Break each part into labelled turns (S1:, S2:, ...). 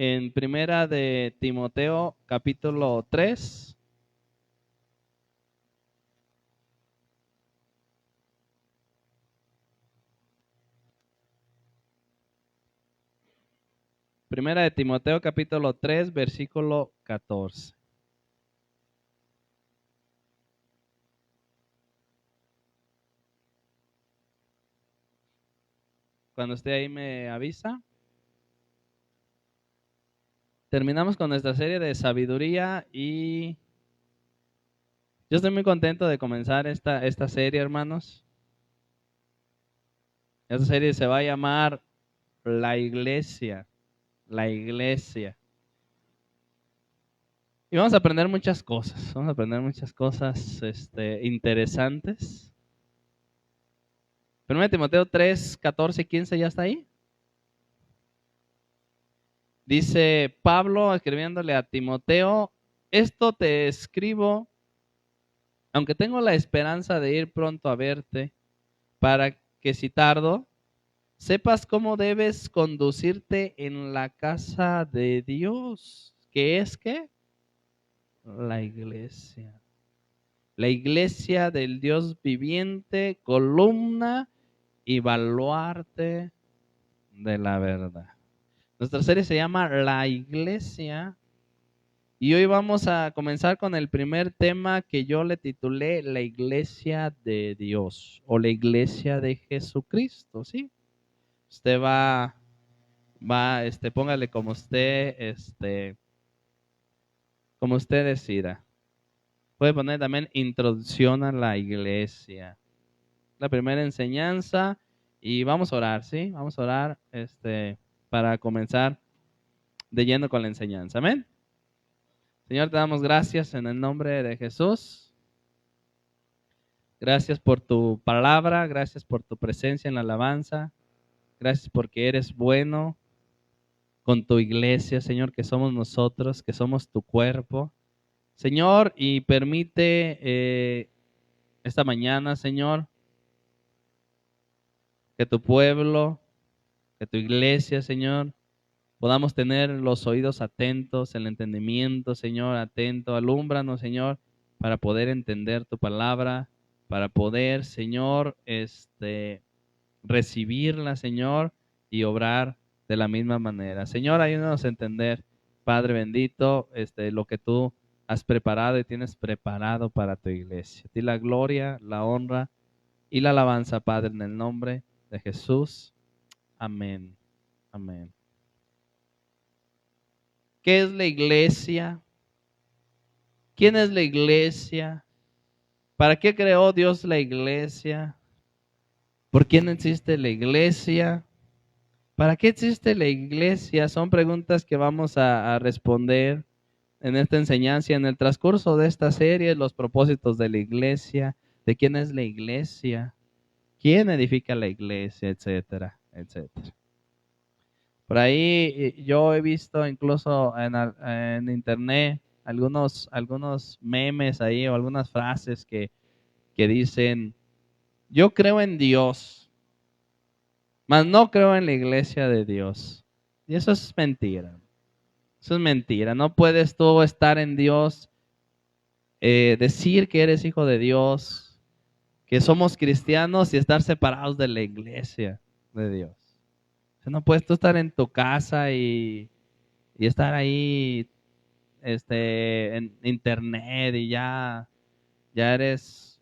S1: en Primera de Timoteo, capítulo 3. Primera de Timoteo, capítulo 3, versículo 14. Cuando esté ahí me avisa. Terminamos con nuestra serie de sabiduría y yo estoy muy contento de comenzar esta serie, hermanos. Esta serie se va a llamar La Iglesia. La Iglesia. Y vamos a aprender muchas cosas. Vamos a aprender muchas cosas interesantes. 1 Timoteo 3, 14 y 15, ¿ya está ahí? Dice Pablo escribiéndole a Timoteo: esto te escribo, aunque tengo la esperanza de ir pronto a verte, para que si tardo, sepas cómo debes conducirte en la casa de Dios. ¿Qué es qué? La iglesia. La iglesia del Dios viviente, columna y baluarte de la verdad. Nuestra serie se llama La Iglesia y hoy vamos a comenzar con el primer tema que yo le titulé La Iglesia de Dios o la Iglesia de Jesucristo, ¿sí? Usted póngale como usted decida. Puede poner también introducción a la iglesia. La primera enseñanza y vamos a orar, ¿sí? Vamos a orar para comenzar de lleno con la enseñanza. Amén. Señor, te damos gracias en el nombre de Jesús. Gracias por tu palabra, gracias por tu presencia en la alabanza. Gracias porque eres bueno con tu iglesia, Señor, que somos nosotros, que somos tu cuerpo. Señor, y permite esta mañana, Señor, que tu pueblo, que tu iglesia, Señor, podamos tener los oídos atentos, el entendimiento, Señor, atento. Alúmbranos, Señor, para poder entender tu palabra, para poder, Señor, recibirla, Señor, y obrar de la misma manera. Señor, ayúdanos a entender, Padre bendito, lo que tú has preparado y tienes preparado para tu iglesia. A ti la gloria, la honra y la alabanza, Padre, en el nombre de Jesús. Amén. Amén. ¿Qué es la iglesia? ¿Quién es la iglesia? ¿Para qué creó Dios la iglesia? ¿Por quién existe la iglesia? ¿Para qué existe la iglesia? Son preguntas que vamos a responder en esta enseñanza, en el transcurso de esta serie, los propósitos de la iglesia, de quién es la iglesia, quién edifica la iglesia, etcétera, etcétera. Por ahí yo he visto incluso en internet algunos memes ahí o algunas frases que dicen: yo creo en Dios, mas no creo en la iglesia de Dios. Y eso es mentira. Eso es mentira. No puedes tú estar en Dios, decir que eres hijo de Dios, que somos cristianos y estar separados de la iglesia de Dios. O sea, no puedes tú estar en tu casa y estar ahí en internet y ya eres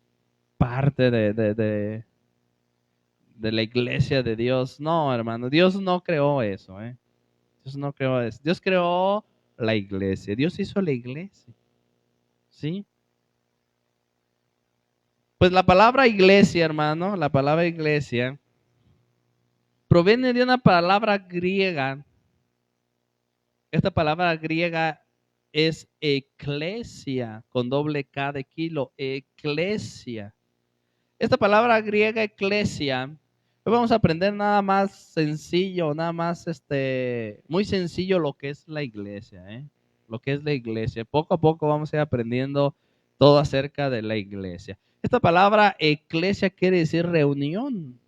S1: parte de la iglesia de Dios. No, hermano, Dios no creó eso, Dios no creó eso. Dios creó la iglesia. Dios hizo la iglesia. ¿Sí? Pues la palabra iglesia, hermano, la palabra iglesia proviene de una palabra griega. Esta palabra griega es eclesia, con doble K de kilo, eclesia. Esta palabra griega eclesia, hoy vamos a aprender nada más sencillo, nada más muy sencillo lo que es la iglesia, lo que es la iglesia. Poco a poco vamos a ir aprendiendo todo acerca de la iglesia. Esta palabra eclesia quiere decir reunión,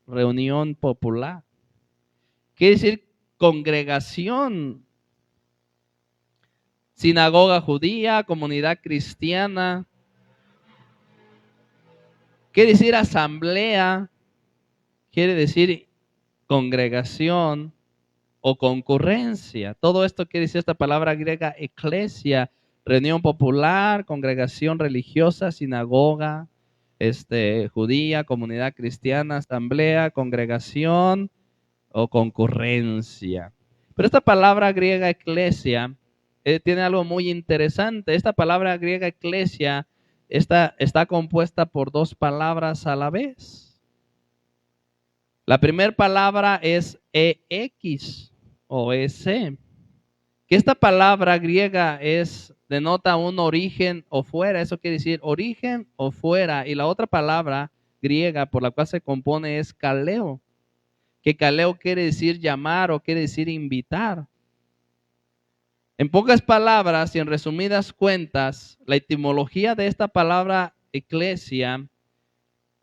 S1: reunión popular. Quiere decir congregación, sinagoga judía, comunidad cristiana. Quiere decir asamblea, quiere decir congregación o concurrencia. Todo esto quiere decir esta palabra griega eclesia, reunión popular, congregación religiosa, sinagoga, judía, comunidad cristiana, asamblea, congregación o concurrencia. Pero esta palabra griega eclesia tiene algo muy interesante. Esta palabra griega eclesia está compuesta por dos palabras a la vez. La primera palabra es ex o ec, que esta palabra griega denota un origen o fuera, eso quiere decir origen o fuera, y la otra palabra griega por la cual se compone es kaleo, que kaleo quiere decir llamar o quiere decir invitar. En pocas palabras y en resumidas cuentas, la etimología de esta palabra eclesia,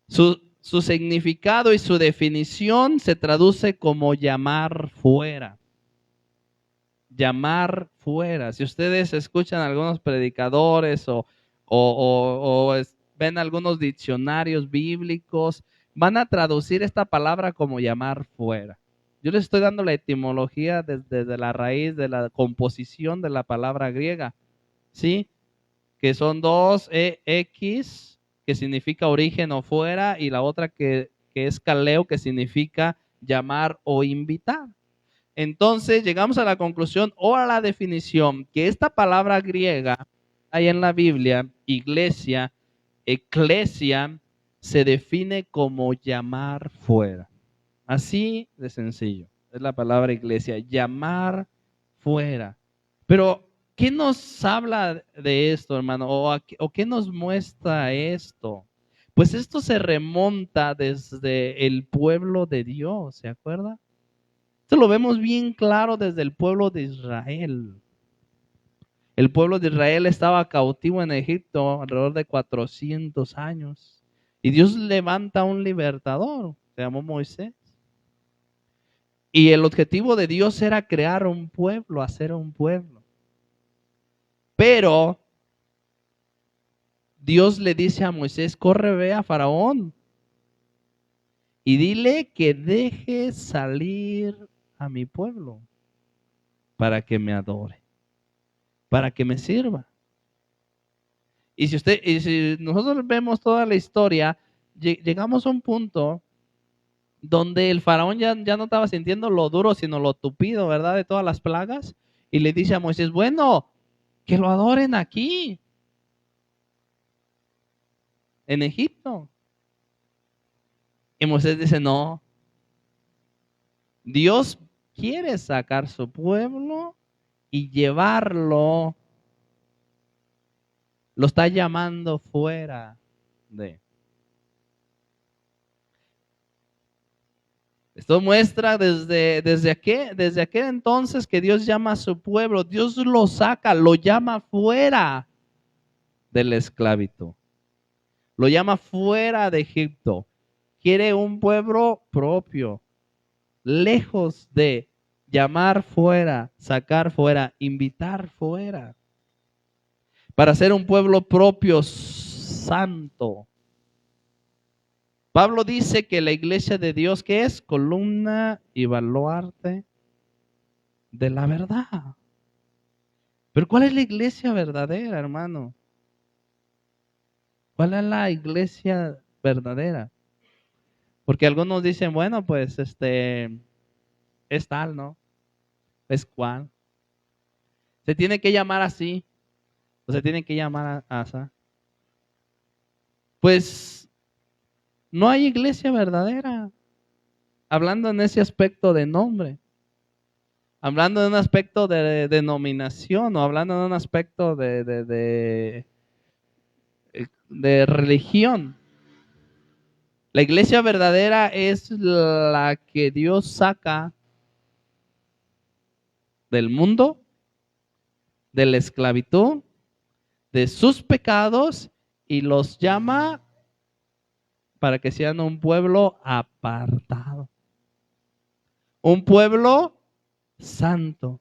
S1: su significado y su definición se traduce como llamar fuera. Llamar fuera. Si ustedes escuchan a algunos predicadores o ven algunos diccionarios bíblicos, van a traducir esta palabra como llamar fuera. Yo les estoy dando la etimología desde la raíz de la composición de la palabra griega, ¿sí? Que son dos ex, que significa origen o fuera, y la otra que es kaleo, que significa llamar o invitar. Entonces llegamos a la conclusión o a la definición que esta palabra griega hay en la Biblia, iglesia, eclesia, se define como llamar fuera. Así de sencillo. Es la palabra iglesia, llamar fuera. Pero, ¿qué nos habla de esto, hermano? ¿O qué nos muestra esto? Pues esto se remonta desde el pueblo de Dios, ¿se acuerda? Esto lo vemos bien claro desde el pueblo de Israel. El pueblo de Israel estaba cautivo en Egipto alrededor de 400 años. Y Dios levanta un libertador, se llamó Moisés. Y el objetivo de Dios era crear un pueblo, hacer un pueblo. Pero Dios le dice a Moisés, corre, ve a Faraón y dile que deje salir a mi pueblo para que me adore, para que me sirva. Y si nosotros vemos toda la historia, llegamos a un punto donde el faraón ya no estaba sintiendo lo duro, sino lo tupido, ¿verdad? De todas las plagas. Y le dice a Moisés, bueno, que lo adoren aquí, en Egipto. Y Moisés dice, no, Dios quiere sacar su pueblo y llevarlo, lo está llamando fuera de. Esto muestra desde aquel entonces que Dios llama a su pueblo, Dios lo saca, lo llama fuera de la esclavitud, lo llama fuera de Egipto. Quiere un pueblo propio, lejos de llamar fuera, sacar fuera, invitar fuera, para ser un pueblo propio, santo. Pablo dice que la iglesia de Dios, ¿qué es? Columna y baluarte de la verdad. Pero ¿cuál es la iglesia verdadera, hermano? ¿Cuál es la iglesia verdadera? Porque algunos dicen, bueno, pues es tal, ¿no? Es cual. Se tiene que llamar así, o se tiene que llamar así. Pues no hay iglesia verdadera, hablando en ese aspecto de nombre, hablando de un aspecto de denominación, o hablando de un aspecto de religión. La iglesia verdadera es la que Dios saca del mundo, de la esclavitud, de sus pecados, y los llama para que sean un pueblo apartado, un pueblo santo,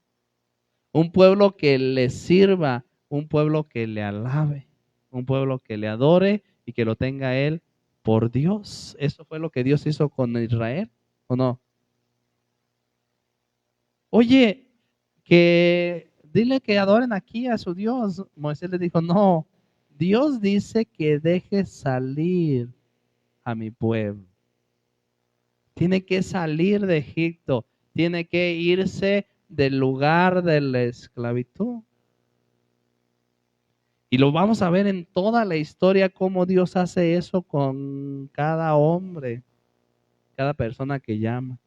S1: un pueblo que le sirva, un pueblo que le alabe, un pueblo que le adore y que lo tenga a él por Dios. Eso fue lo que Dios hizo con Israel, ¿o no? Oye, que dile que adoren aquí a su Dios. Moisés le dijo, no, Dios dice que deje salir a mi pueblo. Tiene que salir de Egipto, tiene que irse del lugar de la esclavitud. Y lo vamos a ver en toda la historia cómo Dios hace eso con cada hombre, cada persona que llama.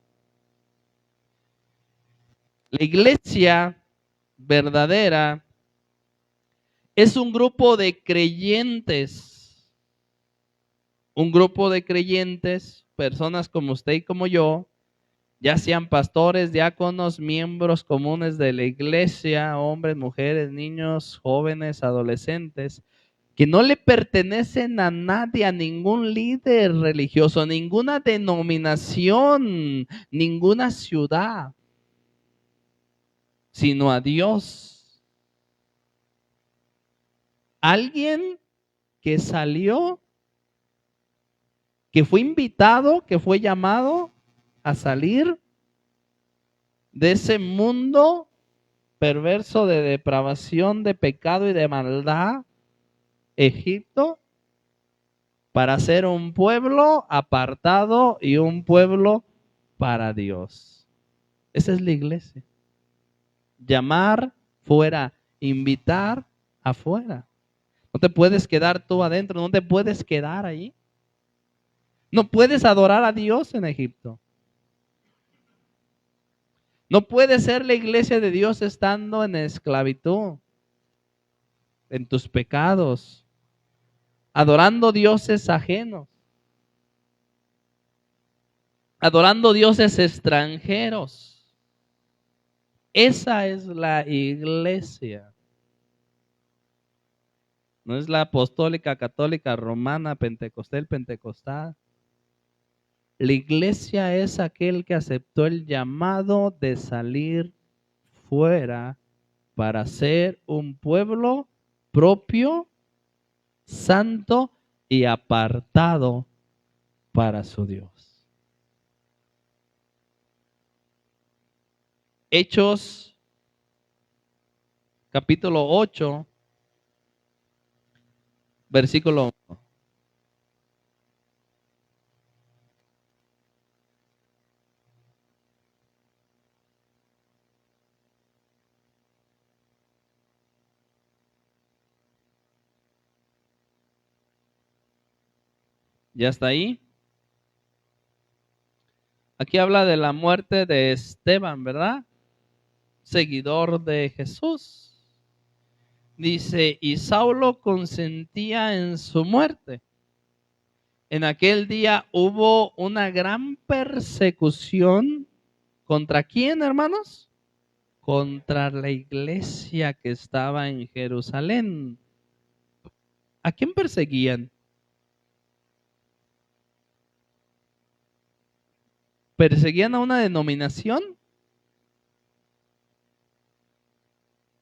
S1: La iglesia verdadera es un grupo de creyentes, personas como usted y como yo, ya sean pastores, diáconos, miembros comunes de la iglesia, hombres, mujeres, niños, jóvenes, adolescentes, que no le pertenecen a nadie, a ningún líder religioso, ninguna denominación, ninguna ciudad, sino a Dios. Alguien que salió, que fue invitado, que fue llamado a salir de ese mundo perverso de depravación, de pecado y de maldad, Egipto, para ser un pueblo apartado y un pueblo para Dios. Esa es la iglesia. Llamar fuera, invitar afuera. No te puedes quedar tú adentro, no te puedes quedar ahí. No puedes adorar a Dios en Egipto. No puede ser la iglesia de Dios estando en esclavitud, en tus pecados, adorando dioses ajenos, adorando dioses extranjeros. Esa es la iglesia. No es la apostólica, católica, romana, pentecostal. La iglesia es aquel que aceptó el llamado de salir fuera para ser un pueblo propio, santo y apartado para su Dios. Hechos capítulo 8, versículo 1. ¿Ya está ahí? Aquí habla de la muerte de Esteban, ¿verdad? Seguidor de Jesús. Dice, y Saulo consentía en su muerte. En aquel día hubo una gran persecución. ¿Contra quién, hermanos? Contra la iglesia que estaba en Jerusalén. ¿A quién perseguían? ¿Perseguían a una denominación?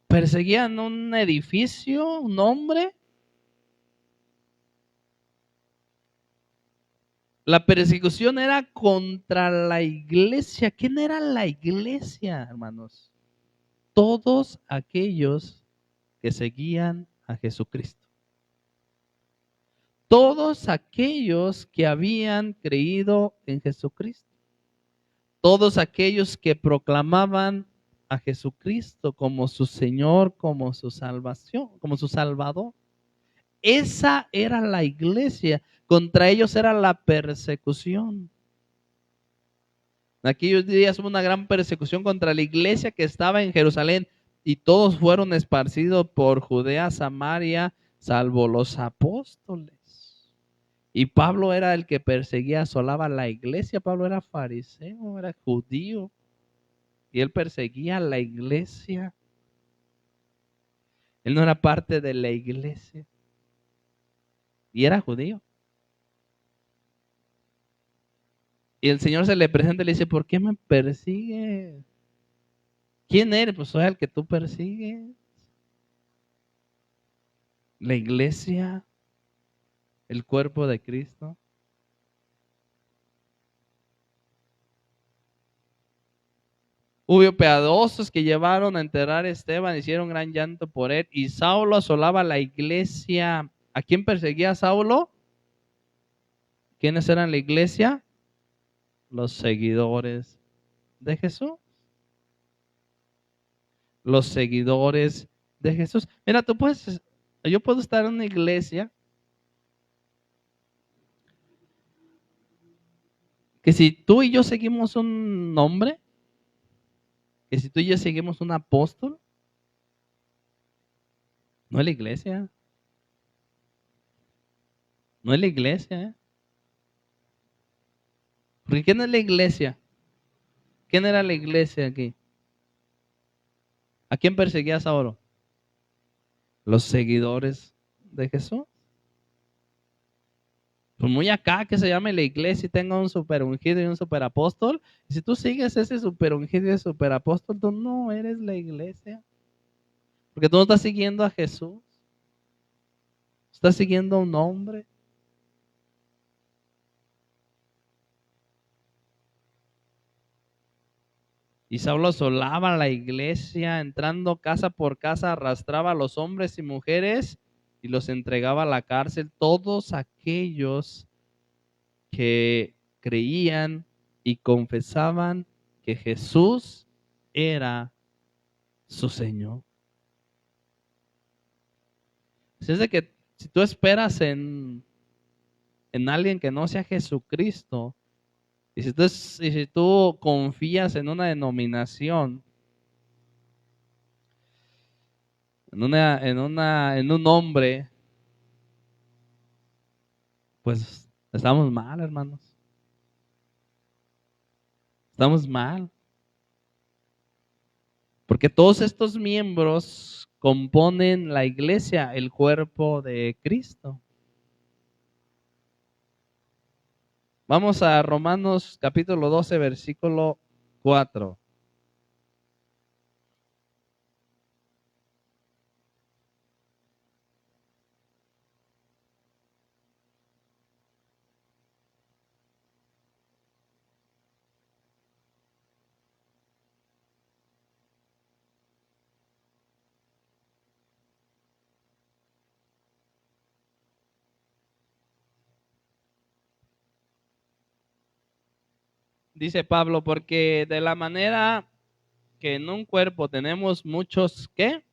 S1: ¿Perseguían un edificio, un hombre? La persecución era contra la iglesia. ¿Quién era la iglesia, hermanos? Todos aquellos que seguían a Jesucristo. Todos aquellos que habían creído en Jesucristo. Todos aquellos que proclamaban a Jesucristo como su Señor, como su salvación, como su Salvador. Esa era la iglesia. Contra ellos era la persecución. En aquellos días hubo una gran persecución contra la iglesia que estaba en Jerusalén y todos fueron esparcidos por Judea, Samaria, salvo los apóstoles. Y Pablo era el que perseguía, asolaba la iglesia. Pablo era fariseo, era judío. Y él perseguía a la iglesia. Él no era parte de la iglesia. Y era judío. Y el Señor se le presenta y le dice, ¿por qué me persigue? ¿Quién eres? Pues soy el que tú persigues. La iglesia, el cuerpo de Cristo. Hubo piadosos que llevaron a enterrar a Esteban, hicieron gran llanto por él, y Saulo asolaba la iglesia. ¿A quién perseguía Saulo? ¿Quiénes eran la iglesia? Los seguidores de Jesús. Los seguidores de Jesús. Mira, yo puedo estar en una iglesia que si tú y yo seguimos un nombre, que si tú y yo seguimos un apóstol, no es la iglesia, no es la iglesia, ¿eh? Porque ¿quién es la iglesia? ¿Quién era la iglesia aquí? ¿A quién perseguía Saulo? Los seguidores de Jesús. Pues muy acá que se llame la iglesia y tenga un super ungido y un super apóstol. Y si tú sigues ese super ungido y super apóstol, tú no eres la iglesia. Porque tú no estás siguiendo a Jesús. Estás siguiendo a un hombre. Y Saulo asolaba la iglesia, entrando casa por casa, arrastraba a los hombres y mujeres y los entregaba a la cárcel. Todos aquellos que creían y confesaban que Jesús era su Señor. Así es de que si tú esperas en alguien que no sea Jesucristo, y si tú confías en una denominación, en un hombre, pues estamos mal, hermanos. Estamos mal. Porque todos estos miembros componen la iglesia, el cuerpo de Cristo. Vamos a Romanos capítulo 12, versículo 4. Dice Pablo, porque de la manera que en un cuerpo tenemos muchos, ¿qué?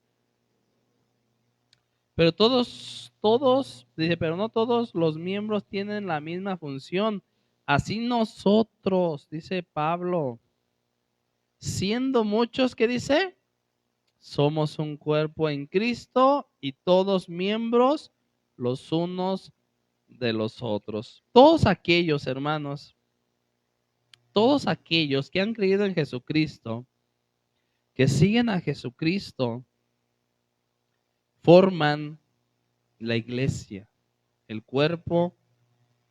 S1: Pero dice, pero no todos los miembros tienen la misma función. Así nosotros, dice Pablo, siendo muchos, ¿qué dice? Somos un cuerpo en Cristo y todos miembros los unos de los otros. Todos aquellos, hermanos, todos aquellos que han creído en Jesucristo, que siguen a Jesucristo, forman la iglesia, el cuerpo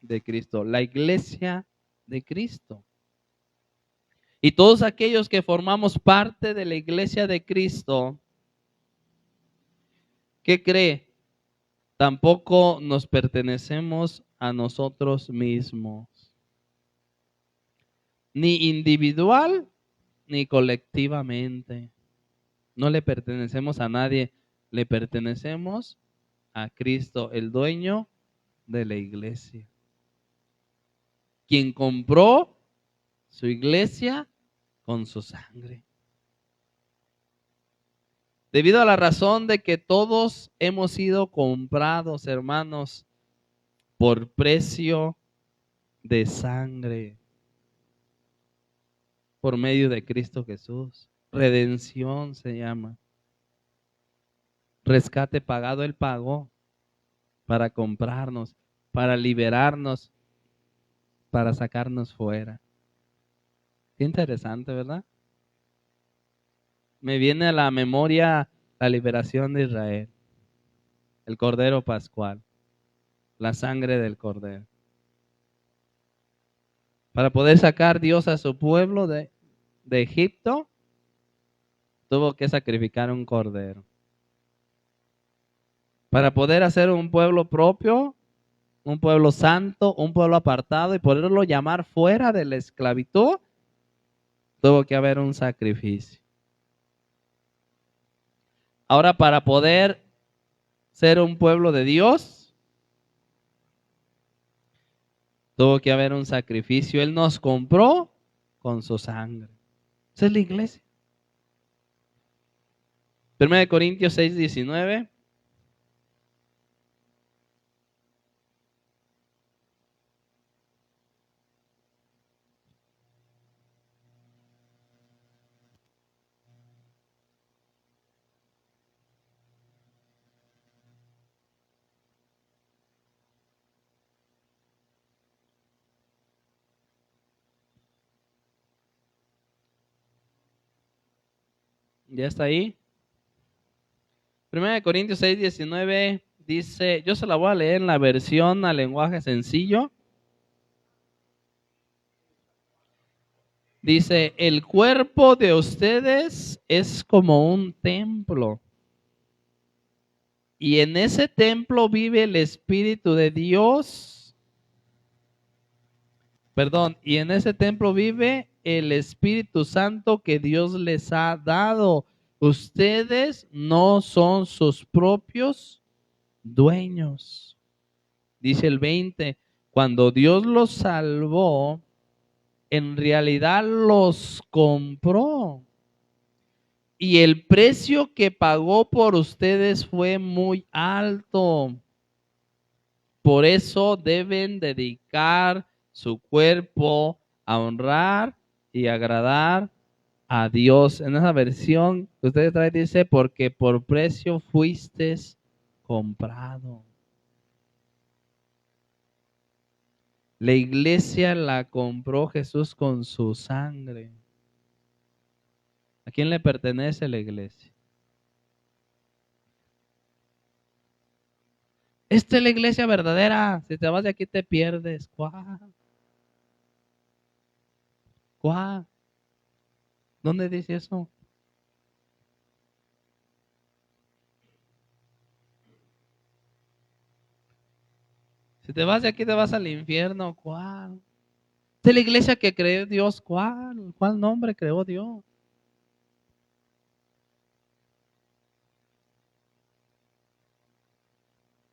S1: de Cristo, la iglesia de Cristo. Y todos aquellos que formamos parte de la iglesia de Cristo, ¿qué cree? Tampoco nos pertenecemos a nosotros mismos, ni individual ni colectivamente. No le pertenecemos a nadie, le pertenecemos a Cristo, el dueño de la iglesia, quien compró su iglesia con su sangre. Debido a la razón de que todos hemos sido comprados, hermanos, por precio de sangre, por medio de Cristo Jesús. Redención se llama. Rescate pagado, Él pagó para comprarnos, para liberarnos, para sacarnos fuera. Qué interesante, ¿verdad? Me viene a la memoria la liberación de Israel, el Cordero Pascual, la sangre del Cordero. Para poder sacar Dios a su pueblo de Egipto, tuvo que sacrificar un cordero. Para poder hacer un pueblo propio, un pueblo santo, un pueblo apartado y poderlo llamar fuera de la esclavitud, tuvo que haber un sacrificio. Ahora, para poder ser un pueblo de Dios, tuvo que haber un sacrificio. Él nos compró con su sangre. Esa es la iglesia. 1 Corintios 6:19. ¿Ya está ahí? 1 Corintios 6:19 dice, yo se la voy a leer en la versión al lenguaje sencillo. Dice, el cuerpo de ustedes es como un templo. Y en ese templo vive el Espíritu de Dios. Perdón, y en ese templo vive el Espíritu Santo que Dios les ha dado. Ustedes no son sus propios dueños. Dice el 20, cuando Dios los salvó, en realidad los compró. Y el precio que pagó por ustedes fue muy alto. Por eso deben dedicar su cuerpo a honrar y agradar a Dios. En esa versión que ustedes traen dice, porque por precio fuiste comprado. La iglesia la compró Jesús con su sangre. ¿A quién le pertenece la iglesia? Esta es la iglesia verdadera. Si te vas de aquí te pierdes. ¿Cuál? ¿Cuál? ¿Dónde dice eso? Si te vas de aquí te vas al infierno. ¿Cuál? Esta es la iglesia que creó Dios. ¿Cuál? ¿Cuál nombre creó Dios?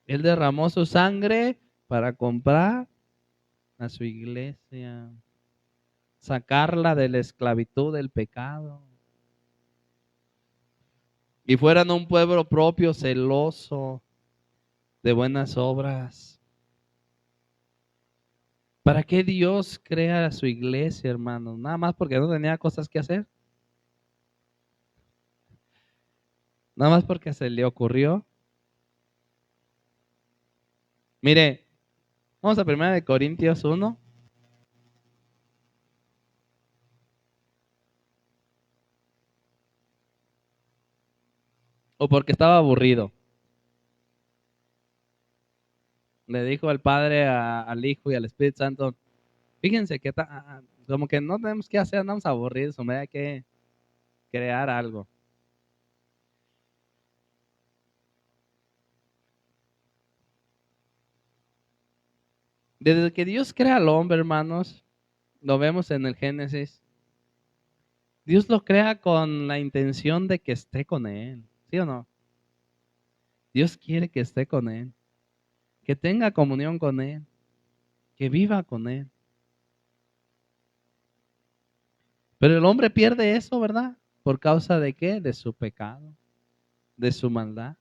S1: Él derramó su sangre para comprar a su iglesia, sacarla de la esclavitud del pecado. Y fueran un pueblo propio, celoso, de buenas obras. ¿Para qué Dios crea su iglesia, hermanos? Nada más porque no tenía cosas que hacer. Nada más porque se le ocurrió. Mire, vamos a 1 Corintios 1. O porque estaba aburrido. Le dijo el Padre al Hijo y al Espíritu Santo, fíjense que como que no tenemos que hacer, andamos aburridos, hombre, hay que crear algo. Desde que Dios crea al hombre, hermanos, lo vemos en el Génesis, Dios lo crea con la intención de que esté con él, ¿sí o no? Dios quiere que esté con él, que tenga comunión con él, que viva con él. Pero el hombre pierde eso, ¿verdad? ¿Por causa de qué? De su pecado, de su maldad.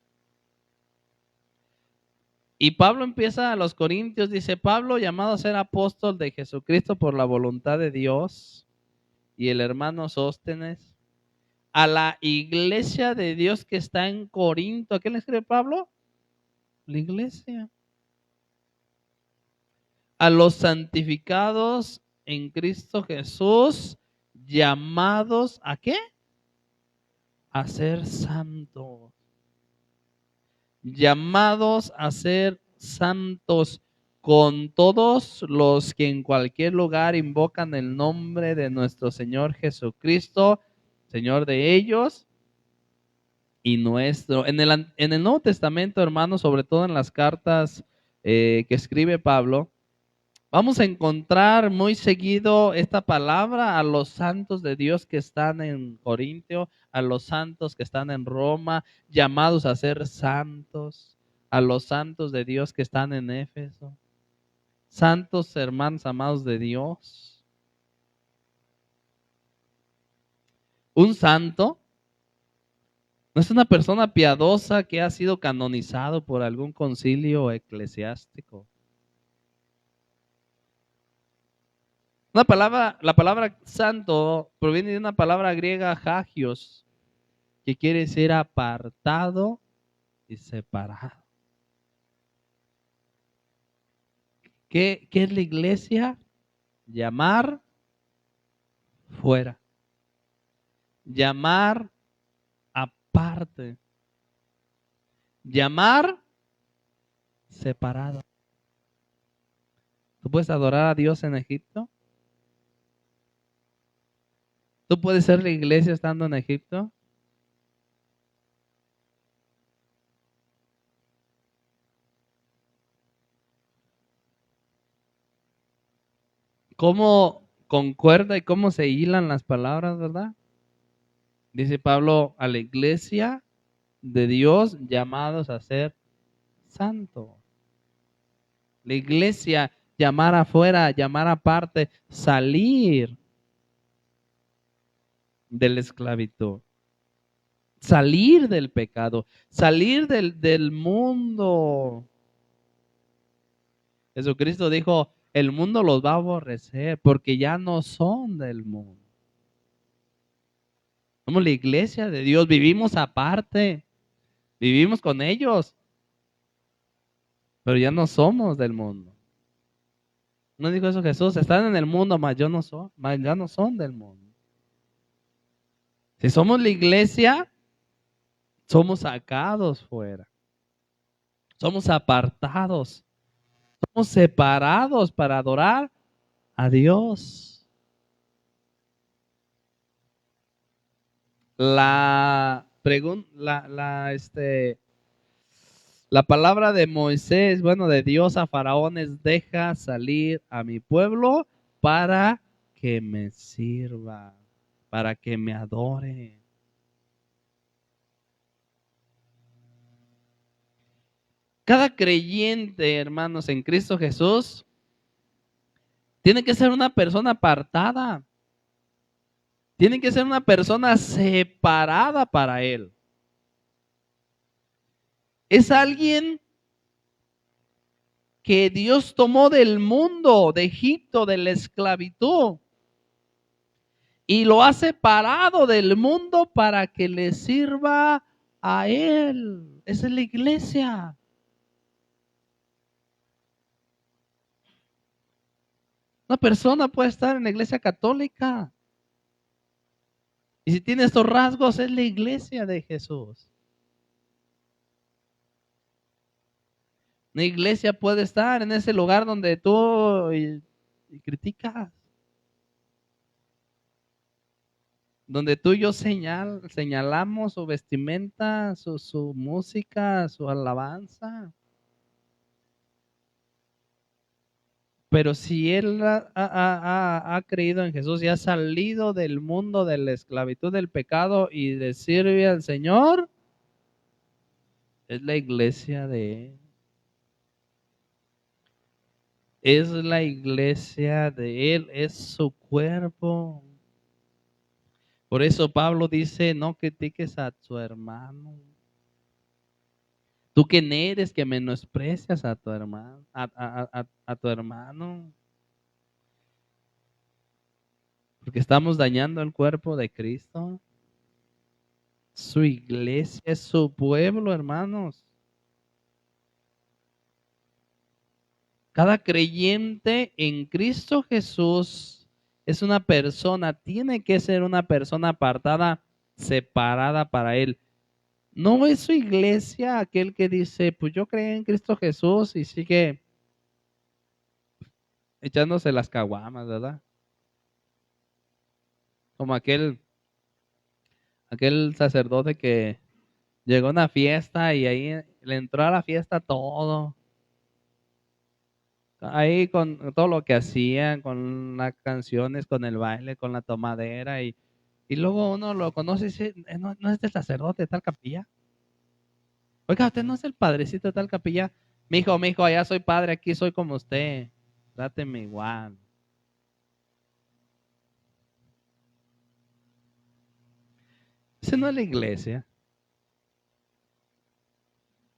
S1: Y Pablo empieza a los Corintios, dice, Pablo, llamado a ser apóstol de Jesucristo por la voluntad de Dios, y el hermano Sóstenes, a la iglesia de Dios que está en Corinto. ¿A qué le escribe Pablo? La iglesia. A los santificados en Cristo Jesús, llamados ¿a qué? A ser santos. Llamados a ser santos con todos los que en cualquier lugar invocan el nombre de nuestro Señor Jesucristo, Señor de ellos y nuestro. En el Nuevo Testamento, hermanos, sobre todo en las cartas que escribe Pablo, vamos a encontrar muy seguido esta palabra a los santos de Dios que están en Corintio, a los santos que están en Roma, llamados a ser santos, a los santos de Dios que están en Éfeso. Santos hermanos amados de Dios. Un santo no es una persona piadosa que ha sido canonizado por algún concilio eclesiástico. La palabra santo proviene de una palabra griega hagios, que quiere decir apartado y separado. ¿Qué es la iglesia? Llamar fuera. Llamar aparte. Llamar separado. ¿Tú puedes adorar a Dios en Egipto? ¿Tú puedes ser la iglesia estando en Egipto? ¿Cómo concuerda y cómo se hilan las palabras, verdad? Dice Pablo a la iglesia de Dios llamados a ser santo. La iglesia llamar afuera, llamar aparte, salir de la esclavitud, salir del pecado, salir del mundo. Jesucristo dijo, el mundo los va a aborrecer porque ya no son del mundo. Somos la iglesia de Dios, vivimos aparte, vivimos con ellos, pero ya no somos del mundo. ¿No dijo eso Jesús? Están en el mundo, mas yo no soy, mas ya no son del mundo. Si somos la iglesia, somos sacados fuera. Somos apartados. Somos separados para adorar a Dios. La palabra de Moisés, bueno, de Dios a Faraón es: deja salir a mi pueblo para que me sirva, para que me adore. Cada creyente, hermanos, en Cristo Jesús, tiene que ser una persona apartada. Tiene que ser una persona separada para Él. Es alguien que Dios tomó del mundo, de Egipto, de la esclavitud, y lo ha separado del mundo para que le sirva a Él. Esa es la iglesia. Una persona puede estar en la iglesia católica, y si tiene estos rasgos, es la iglesia de Jesús. Una iglesia puede estar en ese lugar donde tú y criticas, donde tú y yo señalamos su vestimenta, su música, su alabanza. Pero si él ha creído en Jesús y ha salido del mundo de la esclavitud del pecado y le sirve al Señor, es la iglesia de Él. Es la iglesia de Él, es su cuerpo. Por eso Pablo dice, no critiques a tu hermano. ¿Tú quién eres que menosprecias a tu hermano? A tu hermano. Porque estamos dañando el cuerpo de Cristo. Su iglesia es su pueblo, hermanos. Cada creyente en Cristo Jesús es una persona, tiene que ser una persona apartada, separada para Él. No es su iglesia aquel que dice, pues yo creo en Cristo Jesús y sigue echándose las caguamas, ¿verdad? Como aquel sacerdote que Llegó a una fiesta y ahí le entró a la fiesta todo. Ahí con todo lo que hacían, con las canciones, con el baile, con la tomadera. Y luego uno lo conoce y dice, no, no es el sacerdote de tal capilla. Oiga, usted no es el padrecito de tal capilla. Mijo, allá soy padre, aquí soy como usted. Tráteme igual. Esa no es la iglesia.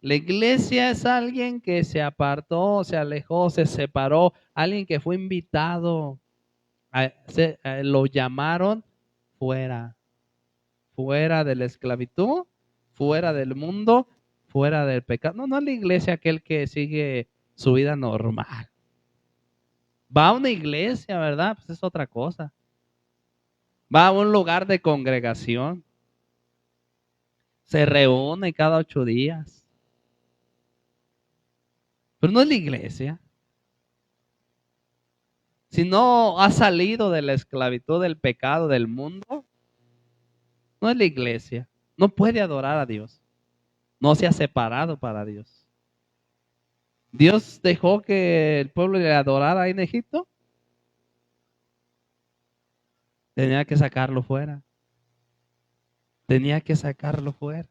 S1: La iglesia es alguien que se apartó, se alejó, se separó, alguien que fue invitado, lo llamaron fuera, fuera de la esclavitud, fuera del mundo, fuera del pecado. No, no es la iglesia aquel que sigue su vida normal. Va a una iglesia, ¿verdad? Pues es otra cosa. Va a un lugar de congregación, se reúne cada 8 días, pero no es la iglesia. Si no ha salido de la esclavitud, del pecado, del mundo, no es la iglesia. No puede adorar a Dios. No se ha separado para Dios. Dios dejó que el pueblo le adorara ahí en Egipto. Tenía que sacarlo fuera. Tenía que sacarlo fuera.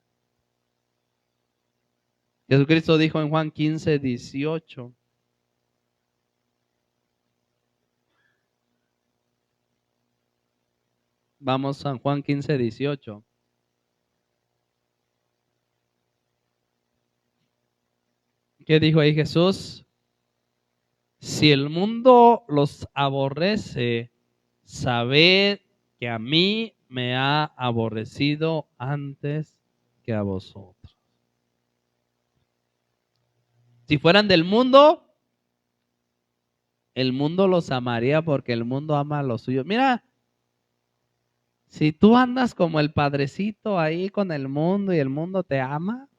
S1: Jesucristo dijo en Juan 15:18. Vamos a Juan 15:18. ¿Qué dijo ahí Jesús? Si el mundo los aborrece, sabed que a mí me ha aborrecido antes que a vosotros. Si fueran del mundo, el mundo los amaría porque el mundo ama a los suyos. Mira, si tú andas como el padrecito ahí con el mundo y el mundo te ama,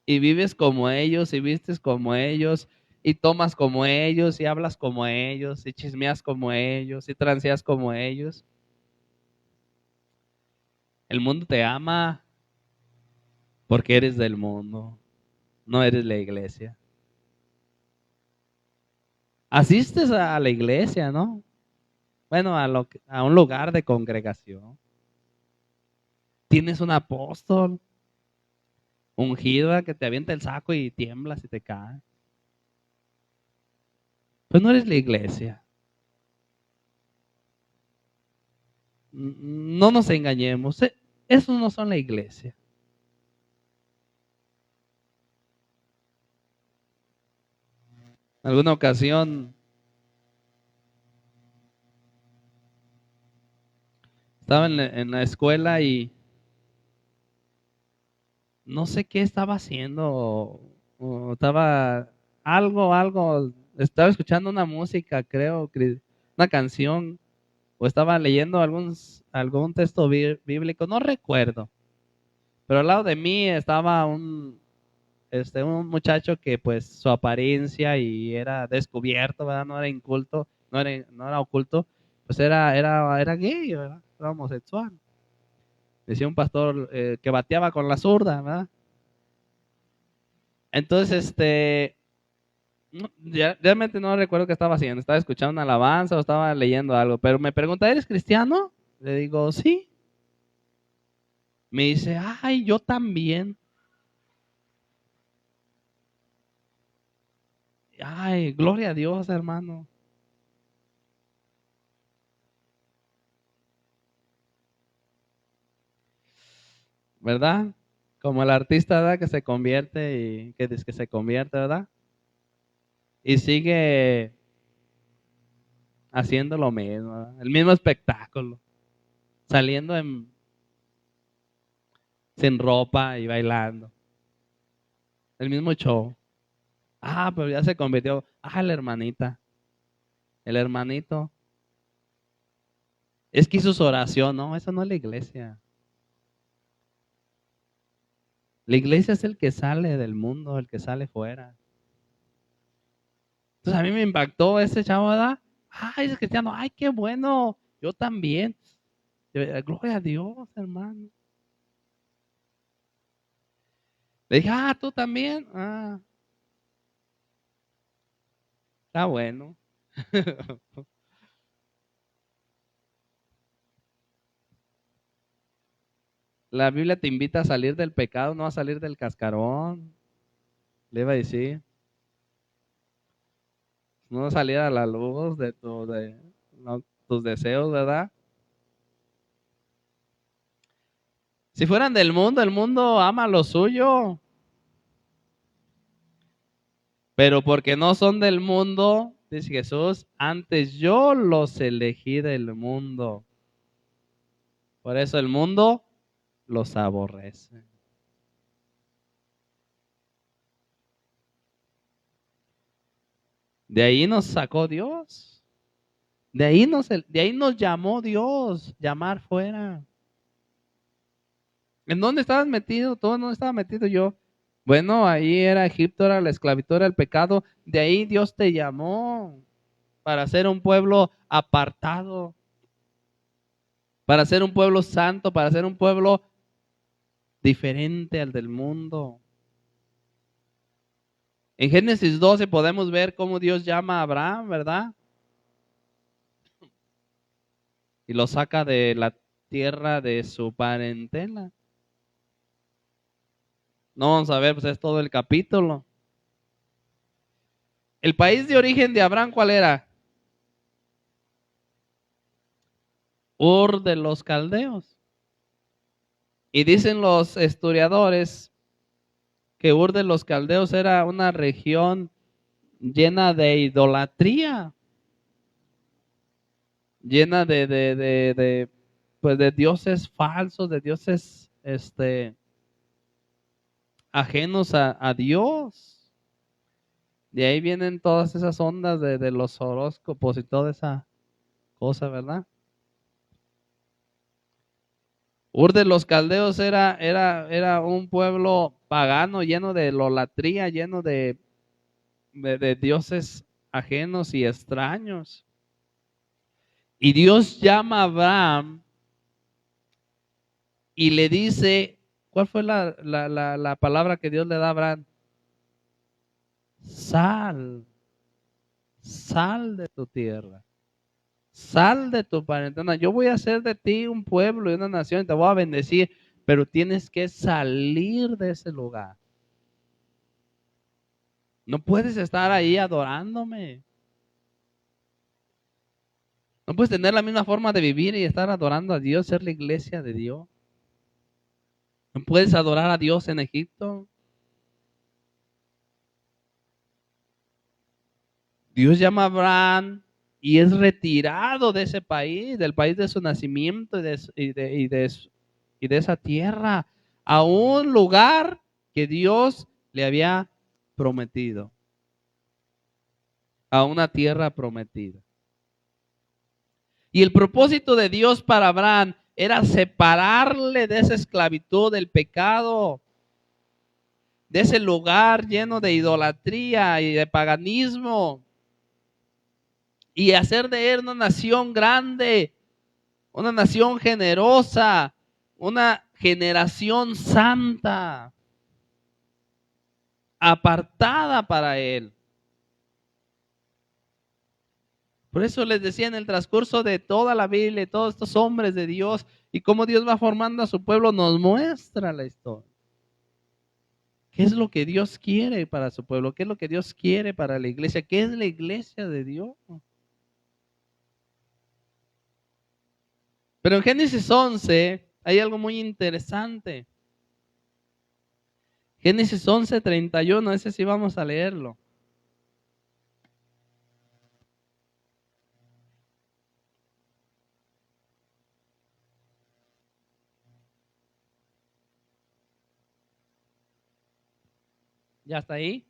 S1: y vives como ellos, y vistes como ellos, y tomas como ellos, y hablas como ellos, y chismeas como ellos, y transeas como ellos, el mundo te ama porque eres del mundo, no eres la iglesia. Asistes a la iglesia, ¿no? Bueno, a un lugar de congregación. Tienes un apóstol ungido que te avienta el saco y tiemblas y te caes. Pues no eres la iglesia. No nos engañemos. Esos no son la iglesia. En alguna ocasión estaba en la escuela y no sé qué estaba haciendo. O estaba estaba escuchando una música, creo, una canción, o estaba leyendo algún texto bíblico, no recuerdo. Pero al lado de mí estaba un muchacho que pues su apariencia y era descubierto, ¿verdad? No era inculto, no era oculto, pues era gay, ¿verdad? Era homosexual. Decía un pastor que bateaba con la zurda, ¿verdad? Entonces, realmente no recuerdo qué estaba haciendo. Estaba escuchando una alabanza o estaba leyendo algo, pero me pregunta, ¿eres cristiano? Le digo, sí. Me dice, ay, yo también. Ay, gloria a Dios, hermano. ¿Verdad? Como el artista, ¿verdad? Que se convierte y que dice que se convierte, ¿verdad? Y sigue haciendo lo mismo, ¿verdad? El mismo espectáculo, saliendo sin ropa y bailando. El mismo show. Ah, pero ya se convirtió. Ah, la hermanita. El hermanito. Es que hizo su oración, no, eso no es la iglesia. La iglesia es el que sale del mundo, el que sale fuera. Entonces a mí me impactó ese chavo, ¿verdad? Ay, es cristiano, ay, qué bueno, yo también. Gloria a Dios, hermano. Le dije, tú también. Está bueno. La Biblia te invita a salir del pecado, no a salir del cascarón. Le iba a decir, no a salir a la luz no, tus deseos, ¿verdad? Si fueran del mundo, el mundo ama lo suyo. Pero porque no son del mundo, dice Jesús, antes yo los elegí del mundo. Por eso el mundo los aborrece. De ahí nos sacó Dios. De ahí nos llamó Dios, llamar fuera. ¿En dónde estabas metido? ¿Tú en dónde estaba metido yo? Bueno, ahí era Egipto, era la esclavitud, era el pecado. De ahí Dios te llamó para ser un pueblo apartado, para ser un pueblo santo, para ser un pueblo diferente al del mundo. En Génesis 12 podemos ver cómo Dios llama a Abraham, ¿verdad? Y lo saca de la tierra de su parentela. No vamos a ver, pues es todo el capítulo. El país de origen de Abraham, ¿cuál era? Ur de los Caldeos. Y dicen los historiadores que Ur de los Caldeos era una región llena de idolatría, llena pues de dioses falsos, de dioses ajenos a Dios. De ahí vienen todas esas ondas de los horóscopos y toda esa cosa, ¿verdad? Ur de los Caldeos era un pueblo pagano, lleno de idolatría, lleno de dioses ajenos y extraños. Y Dios llama a Abraham y le dice, ¿cuál fue la palabra que Dios le da a Abraham? Sal, sal de tu tierra, sal de tu parentela. Yo voy a hacer de ti un pueblo y una nación, te voy a bendecir, pero tienes que salir de ese lugar. No puedes estar ahí adorándome. No puedes tener la misma forma de vivir y estar adorando a Dios, ser la iglesia de Dios. No puedes adorar a Dios en Egipto. Dios llama a Abraham y es retirado de ese país, del país de su nacimiento y de esa tierra, a un lugar que Dios le había prometido, a una tierra prometida. Y el propósito de Dios para Abraham era separarle de esa esclavitud, del pecado, de ese lugar lleno de idolatría y de paganismo, y hacer de él una nación grande, una nación generosa, una generación santa, apartada para él. Por eso les decía, en el transcurso de toda la Biblia, todos estos hombres de Dios y cómo Dios va formando a su pueblo, nos muestra la historia. ¿Qué es lo que Dios quiere para su pueblo? ¿Qué es lo que Dios quiere para la iglesia? ¿Qué es la iglesia de Dios? Pero en Génesis 11 hay algo muy interesante. Génesis 11:31, ese sí vamos a leerlo. ¿Ya está ahí?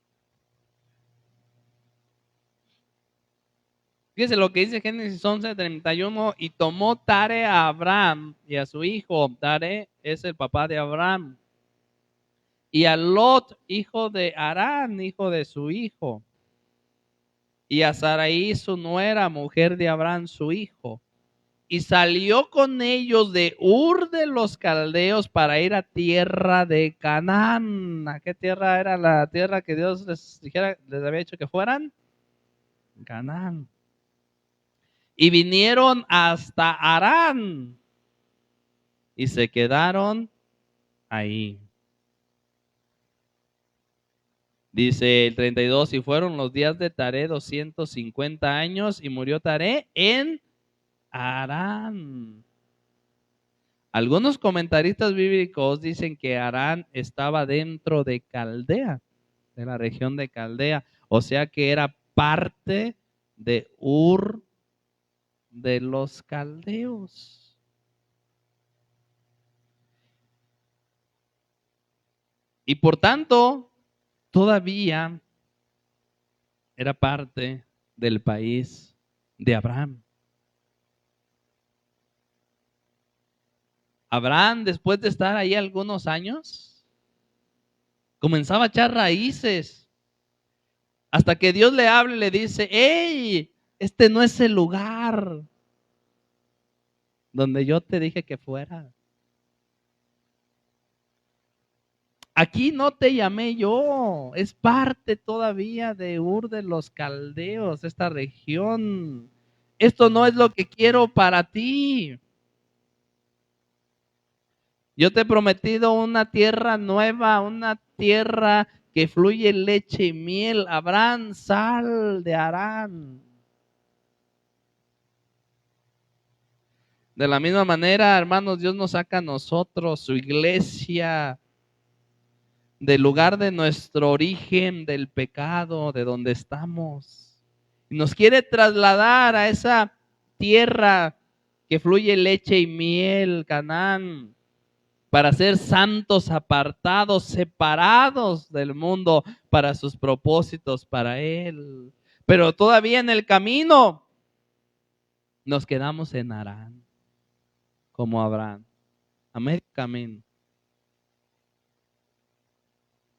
S1: Fíjese lo que dice Génesis 11:31, y tomó Tare a Abraham y a su hijo. Tare es el papá de Abraham. Y a Lot, hijo de Harán, hijo de su hijo. Y a Sarai, su nuera, mujer de Abraham, su hijo. y salió con ellos de Ur de los Caldeos para ir a tierra de Canaán. ¿A qué tierra era la tierra que Dios les había dicho que fueran? Canaán. Y vinieron hasta Harán y se quedaron ahí. Dice el 32, y fueron los días de Taré 250 años y murió Taré en Harán. Algunos comentaristas bíblicos dicen que Harán estaba dentro de Caldea, de la región de Caldea, o sea que era parte de Ur de los caldeos. Y por tanto, todavía era parte del país de Abraham. Abraham, después de estar ahí algunos años, comenzaba a echar raíces. Hasta que Dios le habla y le dice, hey, este no es el lugar donde yo te dije que fuera. Aquí no te llamé yo, es parte todavía de Ur de los Caldeos, esta región. Esto no es lo que quiero para ti. Yo te he prometido una tierra nueva, una tierra que fluye leche y miel. Abraham, sal de Harán. De la misma manera, hermanos, Dios nos saca a nosotros, su iglesia, del lugar de nuestro origen, del pecado, de donde estamos. Y nos quiere trasladar a esa tierra que fluye leche y miel, Canaán, para ser santos, apartados, separados del mundo para sus propósitos, para Él. Pero todavía en el camino nos quedamos en Harán, como Abraham, a medio camino.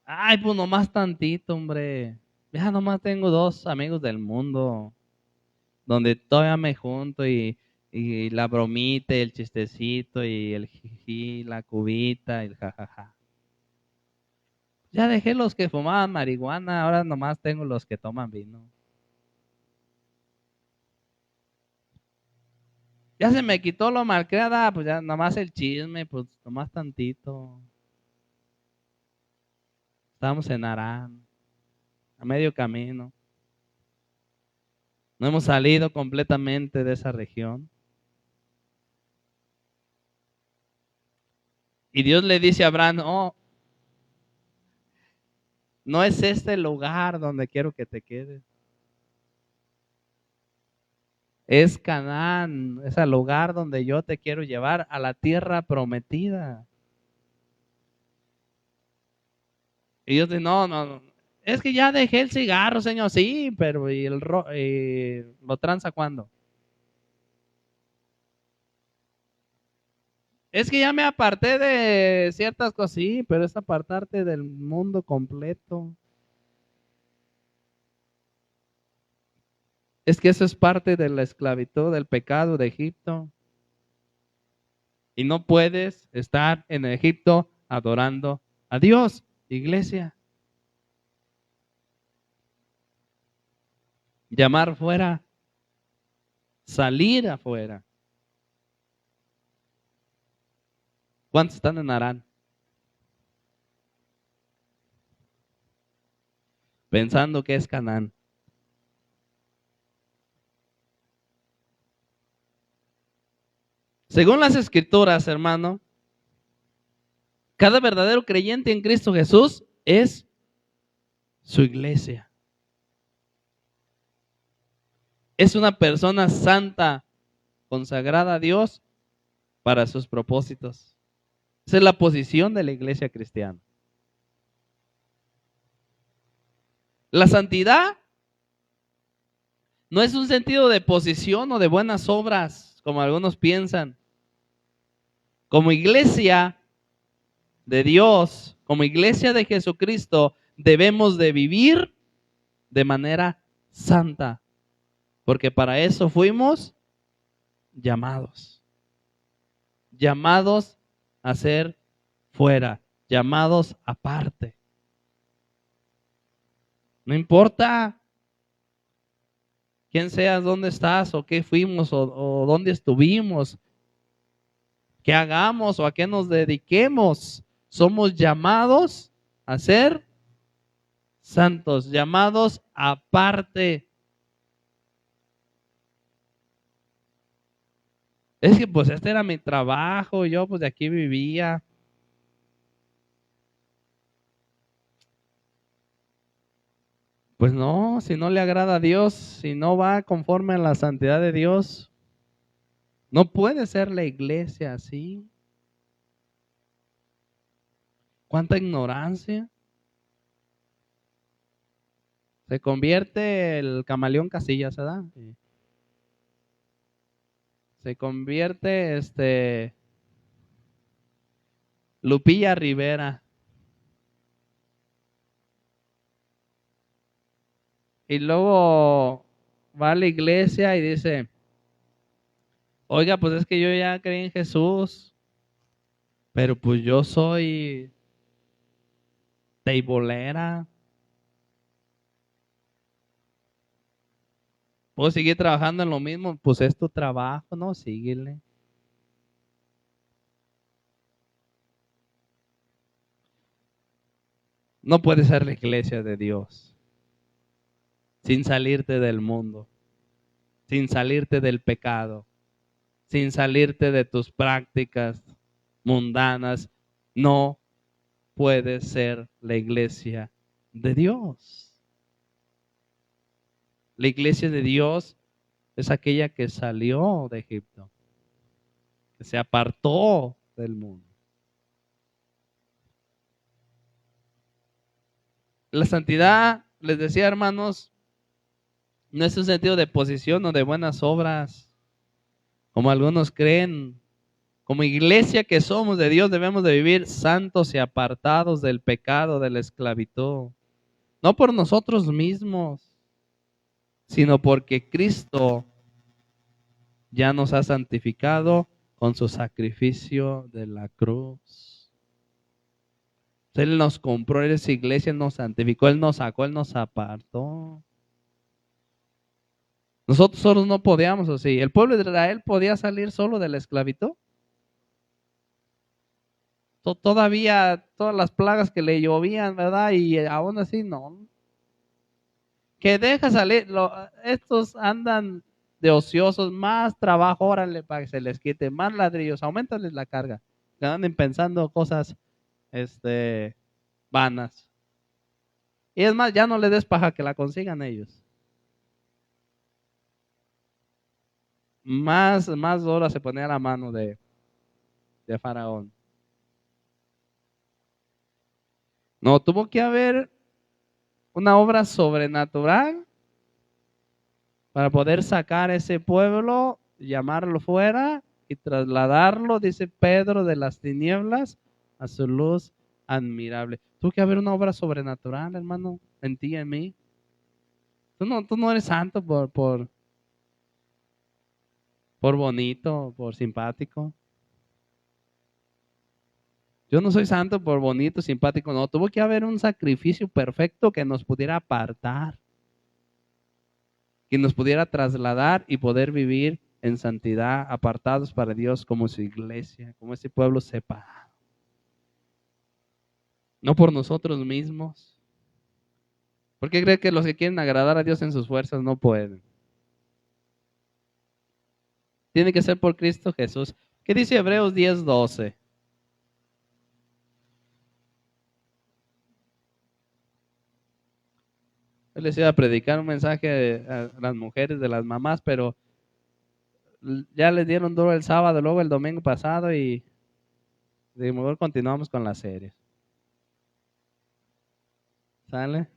S1: Ay, pues nomás tantito, hombre. Ya nomás tengo 2 amigos del mundo, donde todavía me junto y la bromita, y el chistecito, y el jiji, la cubita, y el jajaja. Ya dejé los que fumaban marihuana, ahora nomás tengo los que toman vino. Ya se me quitó lo malcriada, pues ya nomás el chisme, pues nomás tantito. Estamos en Harán, a medio camino. No hemos salido completamente de esa región. Y Dios le dice a Abraham, oh, no es este el lugar donde quiero que te quedes. Es Canaán, es el lugar donde yo te quiero llevar, a la tierra prometida. Y Dios dice, no, es que ya dejé el cigarro, Señor. Sí, pero ¿y lo tranza cuándo? Es que ya me aparté de ciertas cosas, sí, pero es apartarte del mundo completo. Es que eso es parte de la esclavitud, del pecado de Egipto. Y no puedes estar en Egipto adorando a Dios, iglesia. Llamar fuera, salir afuera. ¿Cuántos están en Harán? Pensando que es Canaán. Según las escrituras, hermano, cada verdadero creyente en Cristo Jesús es su iglesia. Es una persona santa, consagrada a Dios para sus propósitos. Esa es la posición de la iglesia cristiana. La santidad no es un sentido de posición o de buenas obras, como algunos piensan. Como iglesia de Dios, como iglesia de Jesucristo, debemos de vivir de manera santa, porque para eso fuimos llamados. Llamados a ser fuera, llamados aparte. No importa quién seas, dónde estás, o qué fuimos, o dónde estuvimos, qué hagamos o a qué nos dediquemos. Somos llamados a ser santos, llamados aparte. Es que pues este era mi trabajo, yo pues de aquí vivía. Pues no, si no le agrada a Dios, si no va conforme a la santidad de Dios, no puede ser la iglesia así. ¿Cuánta ignorancia? Se convierte el camaleón Casillas, ¿verdad? Se convierte Lupilla Rivera. Y luego va a la iglesia y dice, oiga, pues es que yo ya creí en Jesús, pero pues yo soy teibolera. ¿Puedo seguir trabajando en lo mismo? Pues es tu trabajo, ¿no? Síguele. No puede ser la iglesia de Dios sin salirte del mundo, sin salirte del pecado, sin salirte de tus prácticas mundanas. No puede ser la iglesia de Dios. La iglesia de Dios es aquella que salió de Egipto, que se apartó del mundo. La santidad, les decía, hermanos, no es un sentido de posición o de buenas obras, como algunos creen. Como iglesia que somos de Dios debemos de vivir santos y apartados del pecado, de la esclavitud. No por nosotros mismos, sino porque Cristo ya nos ha santificado con su sacrificio de la cruz. Él nos compró esa iglesia, Él nos santificó, Él nos sacó, Él nos apartó. Nosotros solos no podíamos así. ¿El pueblo de Israel podía salir solo de la esclavitud? Todavía todas las plagas que le llovían, ¿verdad? Y aún así no. Que deja salir, estos andan de ociosos, más trabajo, órale, para que se les quite, más ladrillos, aumentales la carga. Que anden pensando cosas vanas. Y es más, ya no le des paja, que la consigan ellos. Más horas se ponía a la mano de Faraón. No, tuvo que haber una obra sobrenatural para poder sacar a ese pueblo, llamarlo fuera y trasladarlo, dice Pedro, de las tinieblas a su luz admirable. Tuvo que haber una obra sobrenatural, hermano, en ti y en mí. Tú no eres santo por bonito, por simpático. Yo no soy santo por bonito, simpático, no. Tuvo que haber un sacrificio perfecto que nos pudiera apartar, que nos pudiera trasladar y poder vivir en santidad, apartados para Dios como su iglesia, como ese pueblo separado. No por nosotros mismos. ¿Por qué cree que los que quieren agradar a Dios en sus fuerzas no pueden? Tiene que ser por Cristo Jesús. ¿Qué dice Hebreos 10:12? Yo les iba a predicar un mensaje a las mujeres de las mamás, pero ya les dieron duro el sábado, luego el domingo pasado y de mejor continuamos con la serie. ¿Sale?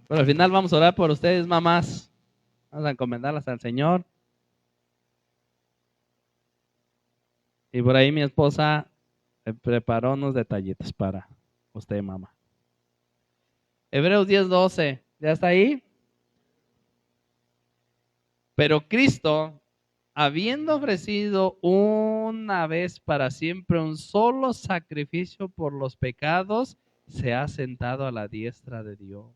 S1: Pero al final vamos a orar por ustedes, mamás. Vamos a encomendarlas al Señor. Y por ahí mi esposa preparó unos detallitos para usted, mamá. Hebreos 10:12 ¿Ya está ahí? Pero Cristo, habiendo ofrecido una vez para siempre un solo sacrificio por los pecados, se ha sentado a la diestra de Dios.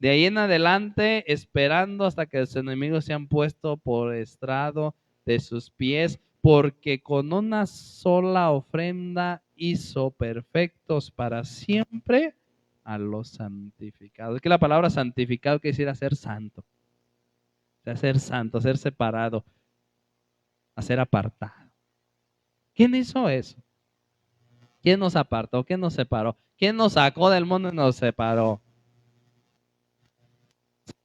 S1: De ahí en adelante, esperando hasta que los enemigos se han puesto por estrado de sus pies, porque con una sola ofrenda hizo perfectos para siempre a los santificados. Es que la palabra santificado quiere decir hacer santo, ser santo, ser separado, a ser apartado. ¿Quién hizo eso? ¿Quién nos apartó? ¿Quién nos separó? ¿Quién nos sacó del mundo y nos separó?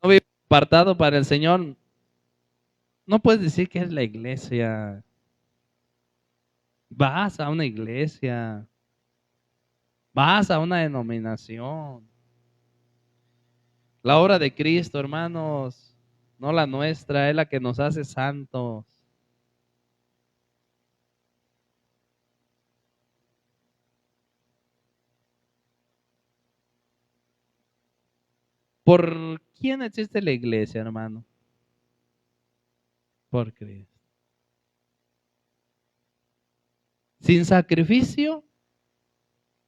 S1: No vive apartado para el Señor. No puedes decir que es la iglesia. Vas a una iglesia. Vas a una denominación. La obra de Cristo, hermanos, no la nuestra, es la que nos hace santos. ¿Por quién existe la iglesia, hermano? Por Cristo. Sin sacrificio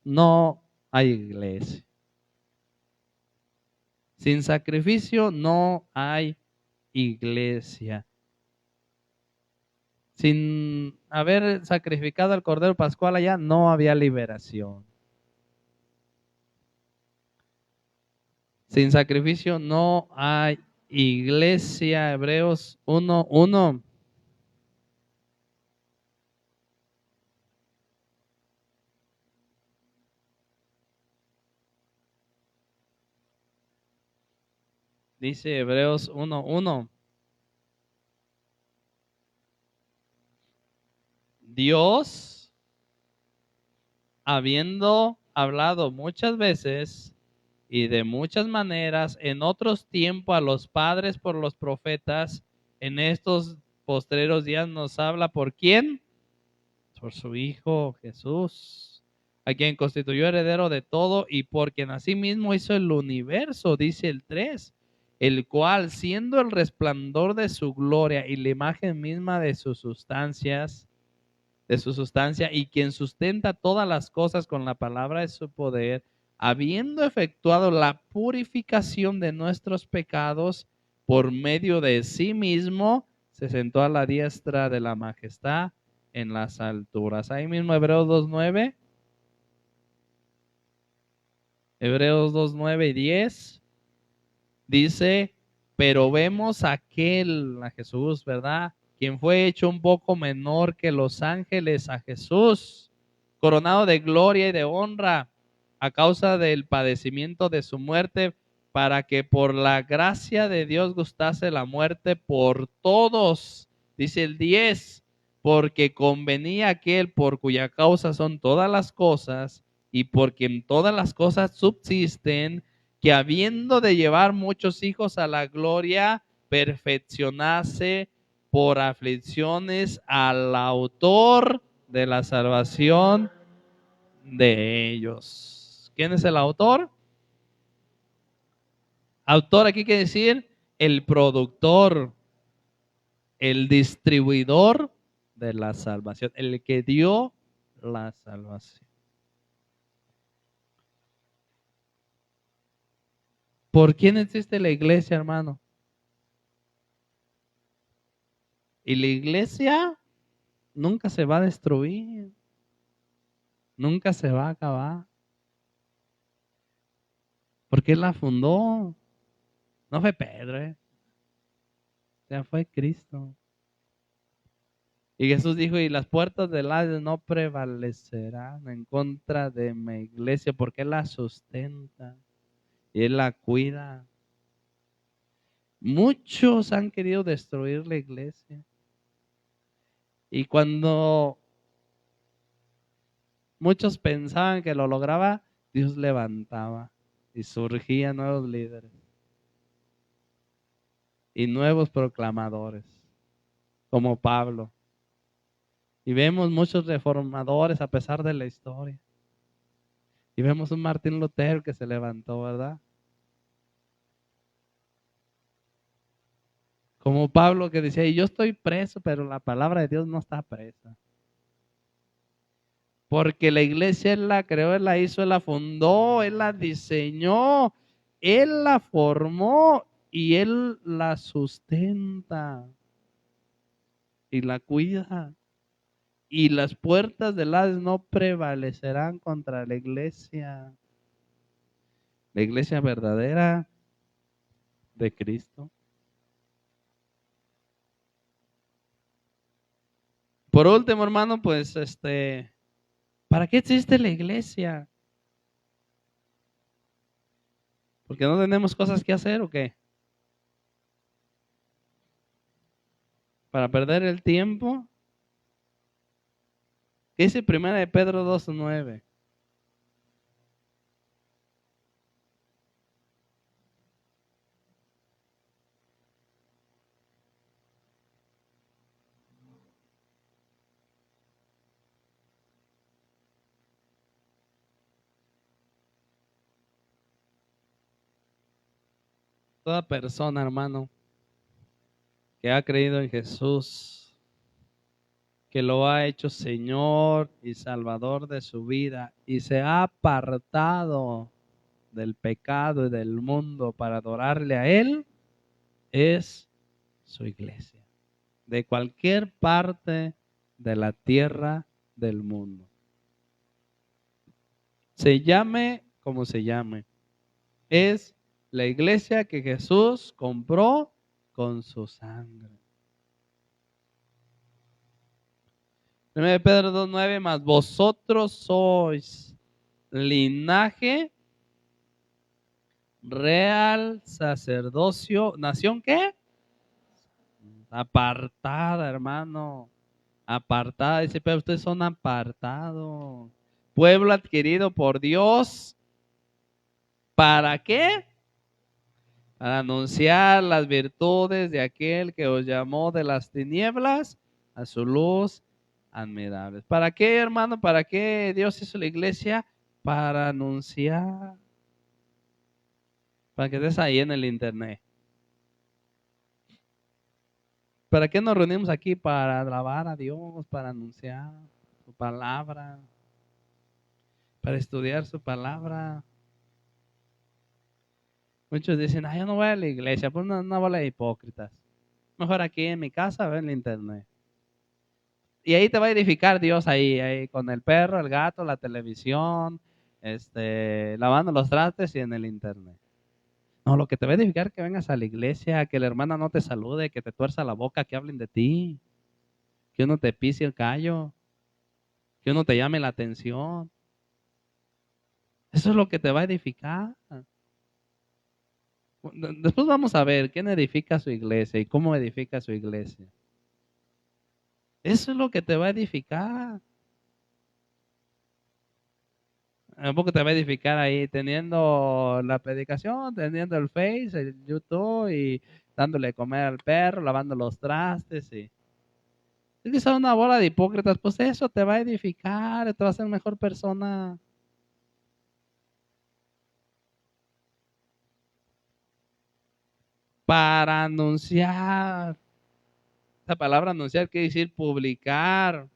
S1: no hay iglesia. Sin sacrificio no hay iglesia. Sin haber sacrificado al Cordero Pascual allá, no había liberación. Sin sacrificio no hay iglesia. Hebreos 1:1. Dice Hebreos 1:1. Dios, habiendo hablado muchas veces y de muchas maneras en otros tiempos a los padres por los profetas, en estos postreros días nos habla ¿por quién? Por su Hijo Jesús, a quien constituyó heredero de todo y por quien asimismo hizo el universo, dice el 3, el cual siendo el resplandor de su gloria y la imagen misma de sus sustancias, y quien sustenta todas las cosas con la palabra de su poder, habiendo efectuado la purificación de nuestros pecados por medio de sí mismo, se sentó a la diestra de la majestad en las alturas. Ahí mismo Hebreos 2:9. Hebreos 2:9 y 10 dice, pero vemos a aquel, a Jesús, ¿verdad? Quien fue hecho un poco menor que los ángeles, a Jesús, coronado de gloria y de honra a causa del padecimiento de su muerte, para que por la gracia de Dios gustase la muerte por todos. Dice el 10, porque convenía aquel por cuya causa son todas las cosas y porque en todas las cosas subsisten, que habiendo de llevar muchos hijos a la gloria, perfeccionase por aflicciones al autor de la salvación de ellos. ¿Quién es el autor? Autor aquí quiere decir el productor, el distribuidor de la salvación, el que dio la salvación. ¿Por quién existe la iglesia, hermano? Y la iglesia nunca se va a destruir, nunca se va a acabar. Porque él la fundó. No fue Pedro, o sea, fue Cristo. Y Jesús dijo, y las puertas del Hades no prevalecerán en contra de mi iglesia, porque Él la sustenta y Él la cuida. Muchos han querido destruir la iglesia. Y cuando muchos pensaban que lo lograba, Dios levantaba y surgían nuevos líderes y nuevos proclamadores, como Pablo. Y vemos muchos reformadores a pesar de la historia. Y vemos un Martín Lutero que se levantó, ¿verdad? Como Pablo que decía, yo estoy preso, pero la palabra de Dios no está presa. Porque la iglesia Él la creó, Él la hizo, Él la fundó, Él la diseñó, Él la formó y Él la sustenta y la cuida. Y las puertas del Hades no prevalecerán contra la iglesia verdadera de Cristo. Por último, hermano, pues ¿para qué existe la iglesia? ¿Porque no tenemos cosas que hacer o qué? ¿Para perder el tiempo? ¿Qué dice 1 de Pedro 2:9? Toda persona, hermano, que ha creído en Jesús, que lo ha hecho Señor y Salvador de su vida y se ha apartado del pecado y del mundo para adorarle a Él, es su iglesia. De cualquier parte de la tierra del mundo. Se llame como se llame. Es la iglesia que Jesús compró con su sangre. 1 Pedro 2:9, más vosotros sois linaje real, sacerdocio, ¿nación qué? Apartada, hermano. Apartada, dice, pero ustedes son apartados. Pueblo adquirido por Dios. ¿Para qué? Para anunciar las virtudes de aquel que os llamó de las tinieblas a su luz admirable. ¿Para qué, hermano? ¿Para qué Dios hizo la iglesia? Para anunciar. Para que estés ahí en el internet. ¿Para qué nos reunimos aquí? Para alabar a Dios, para anunciar su palabra, para estudiar su palabra. Muchos dicen, yo no voy a la iglesia, pues una bola de hipócritas. Mejor aquí en mi casa, ver el internet. Y ahí te va a edificar Dios ahí con el perro, el gato, la televisión, lavando los trastes y en el internet. No, lo que te va a edificar es que vengas a la iglesia, que la hermana no te salude, que te tuerza la boca, que hablen de ti, que uno te pise el callo, que uno te llame la atención. Eso es lo que te va a edificar. Después vamos a ver quién edifica su iglesia y cómo edifica su iglesia. Eso es lo que te va a edificar. Un poco te va a edificar ahí teniendo la predicación, teniendo el Face, el YouTube y dándole de comer al perro, lavando los trastes. Y es que son una bola de hipócritas, pues eso te va a edificar, te va a hacer mejor persona. Para anunciar. Esa palabra anunciar quiere decir publicar,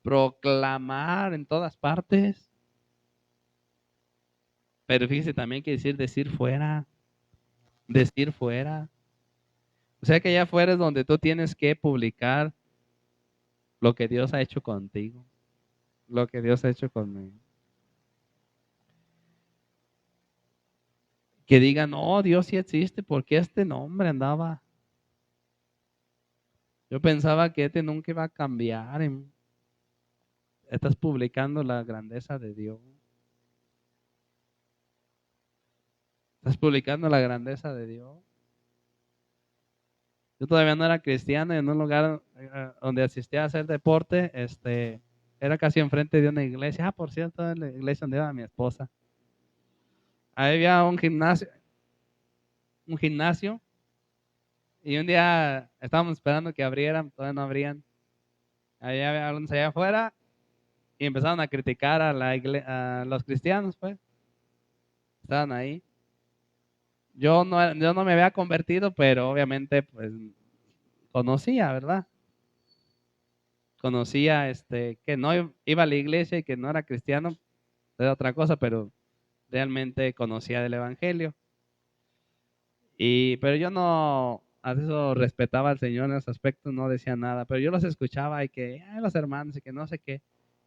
S1: proclamar en todas partes. Pero fíjese también quiere decir decir fuera, decir fuera. O sea que allá afuera es donde tú tienes que publicar lo que Dios ha hecho contigo, lo que Dios ha hecho conmigo. Que digan, no, Dios sí existe, porque este nombre andaba. Yo pensaba que este nunca iba a cambiar. Estás publicando la grandeza de Dios. Estás publicando la grandeza de Dios. Yo todavía no era cristiano y en un lugar donde asistía a hacer deporte, era casi enfrente de una iglesia. Por cierto, la iglesia donde iba mi esposa. Ahí había un gimnasio, y un día estábamos esperando que abrieran, todavía no abrían. Allá afuera y empezaron a criticar a los cristianos, pues. Estaban ahí. yo no me había convertido, pero obviamente pues conocía, ¿verdad? Conocía que no iba a la iglesia y que no era cristiano, era otra cosa, pero realmente conocía del evangelio. Pero yo no, a eso respetaba al Señor en ese aspecto, no decía nada, pero yo los escuchaba y que, ay, los hermanos y que no sé qué.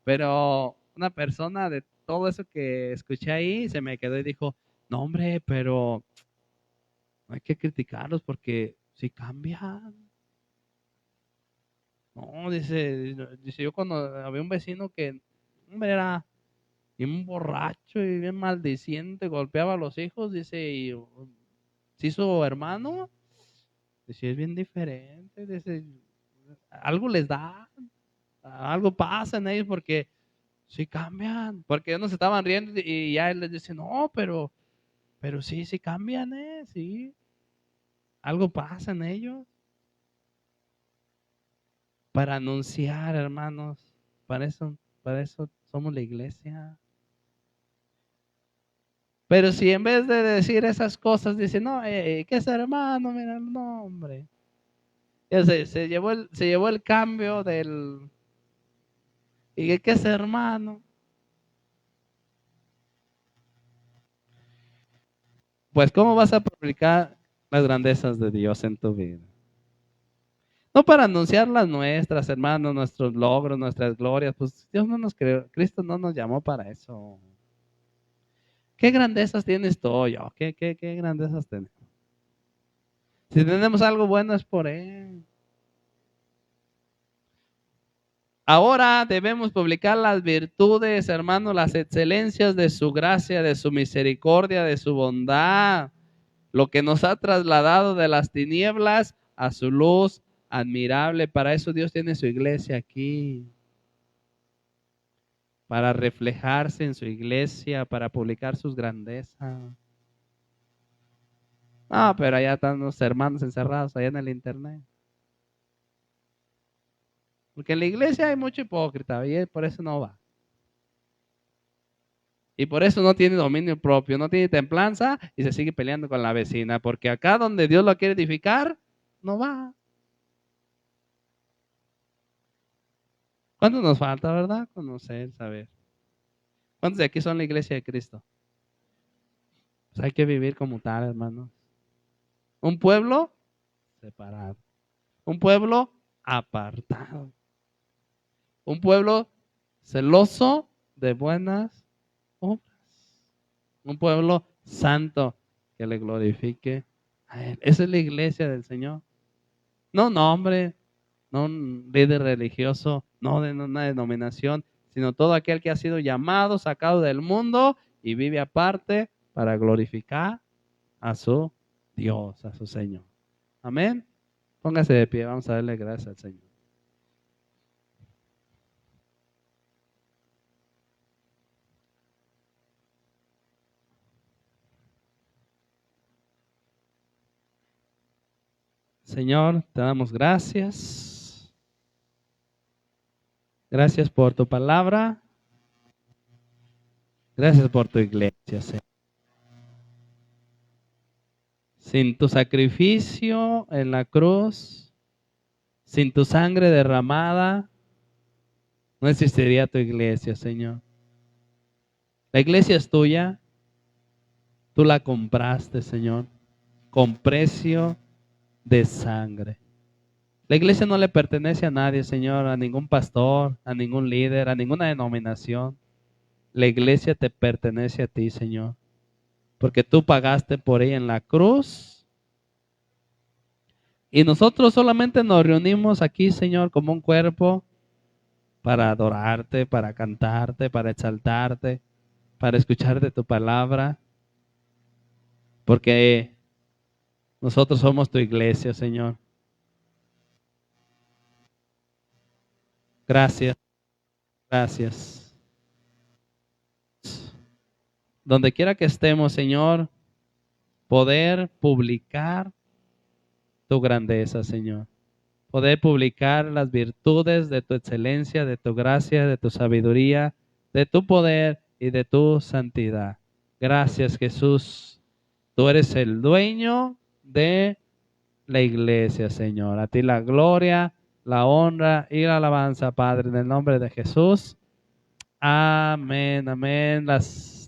S1: Pero una persona de todo eso que escuché ahí se me quedó y dijo, no hombre, pero no hay que criticarlos porque si cambian. No, dice yo cuando había un vecino que, hombre, era bien borracho y bien maldiciente, golpeaba a los hijos, dice, y se hizo hermano, dice, es bien diferente, dice, algo les da, algo pasa en ellos porque sí cambian, porque ellos se estaban riendo y ya él les dice, no, pero sí, sí cambian, sí, algo pasa en ellos. Para anunciar, hermanos, para eso somos la iglesia. Pero si en vez de decir esas cosas, dice, no, ¿qué es hermano? Mira el nombre. Se llevó el cambio del, ¿y qué es hermano? Pues, ¿cómo vas a publicar las grandezas de Dios en tu vida? No para anunciar las nuestras, hermanos, nuestros logros, nuestras glorias, pues Dios no nos creó, Cristo no nos llamó para eso. ¿Qué grandezas tienes tú o yo? ¿Qué grandezas tenemos? Si tenemos algo bueno es por Él. Ahora debemos publicar las virtudes, hermanos, las excelencias de su gracia, de su misericordia, de su bondad, lo que nos ha trasladado de las tinieblas a su luz admirable. Para eso Dios tiene su iglesia aquí, para reflejarse en su iglesia, para publicar sus grandezas. Ah, pero allá están los hermanos encerrados allá en el internet. Porque en la iglesia hay mucho hipócrita y por eso no va. Y por eso no tiene dominio propio, no tiene templanza y se sigue peleando con la vecina. Porque acá donde Dios lo quiere edificar, no va. ¿Cuánto nos falta, verdad? Conocer, saber. ¿Cuántos de aquí son la iglesia de Cristo? Pues hay que vivir como tal, hermanos. Un pueblo separado. Un pueblo apartado. Un pueblo celoso de buenas obras. Un pueblo santo que le glorifique a Él. Esa es la iglesia del Señor. No nombre, no un líder religioso, no de una denominación, sino todo aquel que ha sido llamado, sacado del mundo y vive aparte para glorificar a su Dios, a su Señor. Amén. Póngase de pie, vamos a darle gracias al Señor. Señor, te damos gracias. Gracias por tu palabra. Gracias por tu iglesia, Señor. Sin tu sacrificio en la cruz, sin tu sangre derramada, no existiría tu iglesia, Señor. La iglesia es tuya, tú la compraste, Señor, con precio de sangre. La iglesia no le pertenece a nadie, Señor, a ningún pastor, a ningún líder, a ninguna denominación. La iglesia te pertenece a ti, Señor, porque tú pagaste por ella en la cruz. Y nosotros solamente nos reunimos aquí, Señor, como un cuerpo para adorarte, para cantarte, para exaltarte, para escuchar de tu palabra, porque nosotros somos tu iglesia, Señor. Gracias, gracias. Donde quiera que estemos, Señor, poder publicar tu grandeza, Señor. Poder publicar las virtudes de tu excelencia, de tu gracia, de tu sabiduría, de tu poder y de tu santidad. Gracias, Jesús. Tú eres el dueño de la iglesia, Señor. A ti la gloria, la honra y la alabanza, Padre, en el nombre de Jesús. Amén, amén. Las